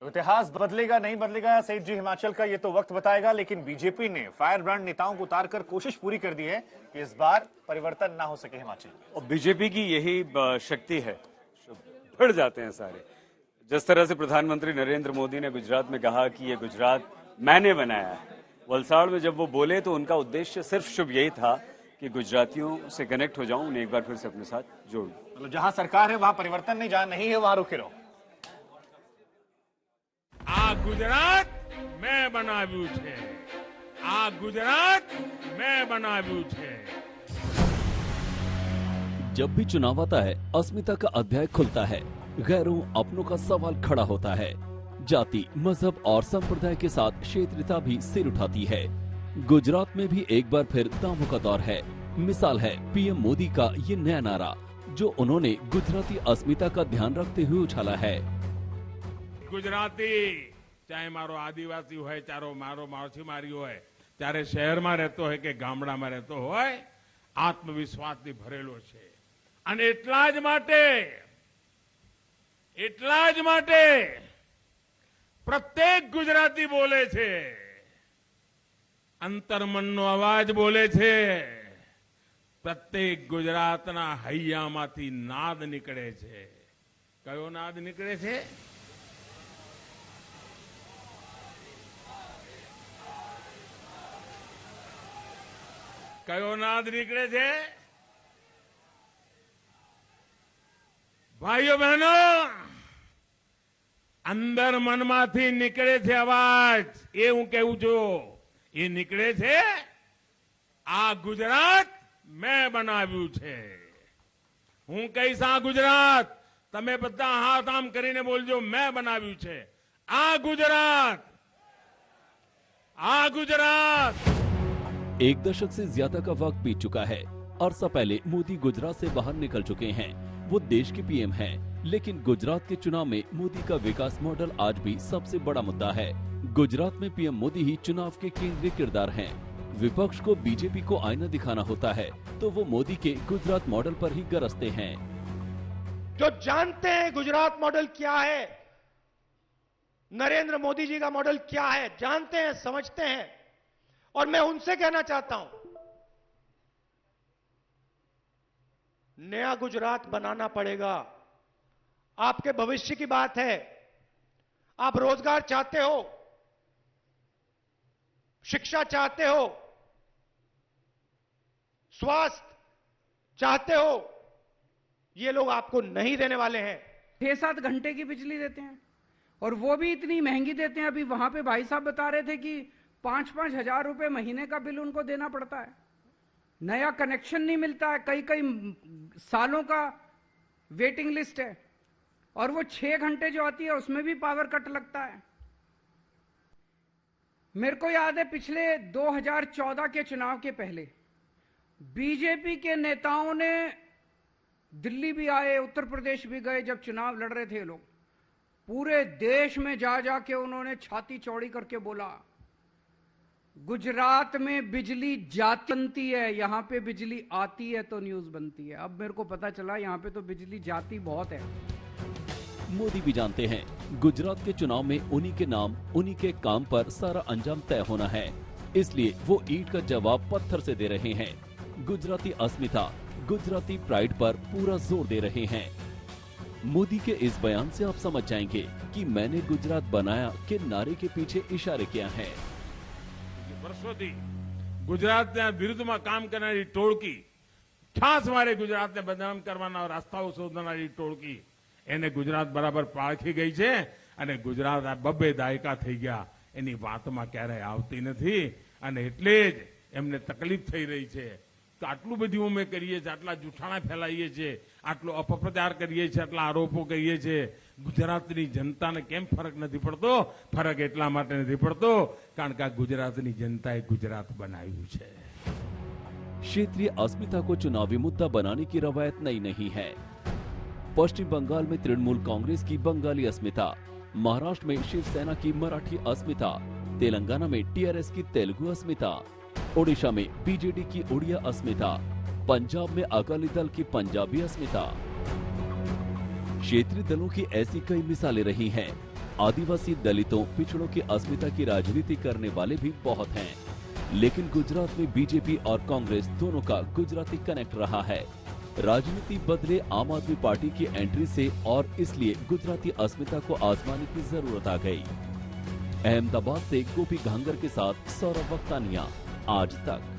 तो इतिहास बदलेगा नहीं बदलेगा सेठ जी हिमाचल का ये तो वक्त बताएगा, लेकिन बीजेपी ने फायर ब्रांड नेताओं को उतारकर कोशिश पूरी कर दी है कि इस बार परिवर्तन ना हो सके हिमाचल। और बीजेपी की यही शक्ति है, बढ़ जाते हैं सारे। जिस तरह से प्रधानमंत्री नरेंद्र मोदी ने गुजरात में कहा कि ये गुजरात मैंने बनाया है, वलसाड़ में जब वो बोले तो उनका उद्देश्य सिर्फ शुभ यही था कि गुजरातियों से कनेक्ट हो जाऊं, उन्हें एक बार फिर से अपने साथ जोड़ूं। मतलब जहां सरकार है वहां परिवर्तन नहीं, जहां नहीं है वहां रुके रहो। आ गुजरात मैं बनाव्યું છે, आ गुजरात मैं बनाव्યું છે। जब भी चुनाव आता है, अस्मिता का अध्याय खुलता है। गैरों अपनों का सवाल खड़ा होता है। जाति, मजहब और संप्रदाय के साथ क्षेत्रीयता भी सिर उठाती है। गुजरात में भी एक बार फिर दावों का दौर है। मिसाल है पीएम मोदी का ये नया नारा, जो उन्होंने गुजराती अस्मिता का ध्यान रखते हुए उछाला है। गुजराती चाहे मारो आदिवासी होय, चारो मारो माछीमारी होय, चाहे शहर में रहते हो कि गामड़ा में रहते हो, आत्मविश्वास थी भरेलो छे। अने एटला ज माटे प्रत्येक गुजराती बोले छे, अंतर्मननो अवाज बोले छे। प्रत्येक गुजरातना हૈયામાંથી नाद निकळे छे। कयो नाद निकळे छे? कयो नाद निकले थे? भाइयों बहनों, अंदर मनमाथी निकले थे अवाज, ये हूं कहूं छू, ये निकले थे आ गुजरात मैं बनाव्યું છે। હું કહીશ આ ગુજરાત, તમે બધા હાથ આમ કરીને બોલજો, मैं બનાવ્યું છે। આ गुजरात, आ गुजरात। एक दशक से ज्यादा का वक्त बीत चुका है। अरसा पहले मोदी गुजरात से बाहर निकल चुके हैं। वो देश के पीएम हैं, लेकिन गुजरात के चुनाव में मोदी का विकास मॉडल आज भी सबसे बड़ा मुद्दा है। गुजरात में पीएम मोदी ही चुनाव के केंद्रीय किरदार हैं। विपक्ष को बीजेपी को आईना दिखाना होता है, तो वो मोदी के गुजरात मॉडल पर ही गरजते हैं। जो जानते हैं गुजरात मॉडल क्या है, नरेंद्र मोदी जी का मॉडल क्या है, जानते हैं, समझते हैं, और मैं उनसे कहना चाहता हूं, नया गुजरात बनाना पड़ेगा। आपके भविष्य की बात है। आप रोजगार चाहते हो, शिक्षा चाहते हो, स्वास्थ्य चाहते हो, ये लोग आपको नहीं देने वाले हैं। 6-7 घंटे की बिजली देते हैं, और वो भी इतनी महंगी देते हैं। अभी वहां पे भाई साहब बता रहे थे कि 5-5 हजार रुपए महीने का बिल उनको देना पड़ता है। नया कनेक्शन नहीं मिलता है, कई सालों का वेटिंग लिस्ट है, और वो 6 घंटे जो आती है उसमें भी पावर कट लगता है। मेरे को याद है पिछले 2014 के चुनाव के पहले बीजेपी के नेताओं ने दिल्ली भी आए, उत्तर प्रदेश भी गए। जब चुनाव लड़ रहे थे लोग, पूरे देश में जा जाके उन्होंने छाती चौड़ी करके बोला, गुजरात में बिजली जाती बनती है, यहां पे बिजली आती है तो न्यूज बनती है। अब मेरे को पता चला यहां पे तो बिजली जाती बहुत है। मोदी भी जानते हैं गुजरात के चुनाव में उन्हीं के नाम, उन्हीं के काम पर सारा अंजाम तय होना है, इसलिए वो ईंट का जवाब पत्थर से दे रहे हैं। गुजराती अस्मिता, गुजराती प्राइड पर पूरा जोर दे रहे हैं। मोदी के इस बयान से आप समझ जाएंगे कि मैंने गुजरात बनाया के नारे के पीछे इशारे क्या है। વર્ષોથી ગુજરાતના વિરુદ્ધમાં કામ કરનારી ટોળકી, ખાસ મારે ગુજરાતને બદનામ કરવાના રસ્તાઓ શોધનારી ટોળકી, એને ગુજરાત બરાબર પાળખી ગઈ છે, અને ગુજરાત આ 2 દાયકા થઈ ગયા એની વાતમાં ક્યારેય આવતી નથી, અને એટલે જ એમને તકલીફ થઈ રહી છે। તો આટલું બધું અમે કરીએ છીએ, આટલા જૂઠાણા ફેલાઈએ છીએ, આટલો અપપ્રચાર કરીએ છીએ, આટલા આરોપો કરીએ છીએ, ગુજરાતની जनताને કેમ ફરક નથી પડતો? ફરક એટલા માટે નથી પડતો કારણ કે ગુજરાતની जनताએ ગુજરાત બનાવ્યું છે। क्षेत्रीय अस्मिता को चुनावी मुद्दा बनाने की रवायत नई नहीं है। पश्चिम बंगाल में तृणमूल कांग्रेस की बंगाली अस्मिता, महाराष्ट्र में शिवसेना की मराठी अस्मिता, तेलंगाना में टीआरएस की तेलुगु अस्मिता, ओडिशा में बीजेडी की उड़िया अस्मिता, पंजाब में अकाली दल की पंजाबी अस्मिता। क्षेत्रीय दलों की ऐसी कई मिसालें रही हैं। आदिवासी, दलितों, पिछड़ों की अस्मिता की राजनीति करने वाले भी बहुत हैं। लेकिन गुजरात में बीजेपी और कांग्रेस दोनों का गुजराती कनेक्ट रहा है। राजनीति बदले आम आदमी पार्टी की एंट्री से और इसलिए गुजराती अस्मिता को आजमाने की जरूरत आ गई। अहमदाबाद से गोपी घांगर के साथ सौरभ वक्तानिया, आज तक।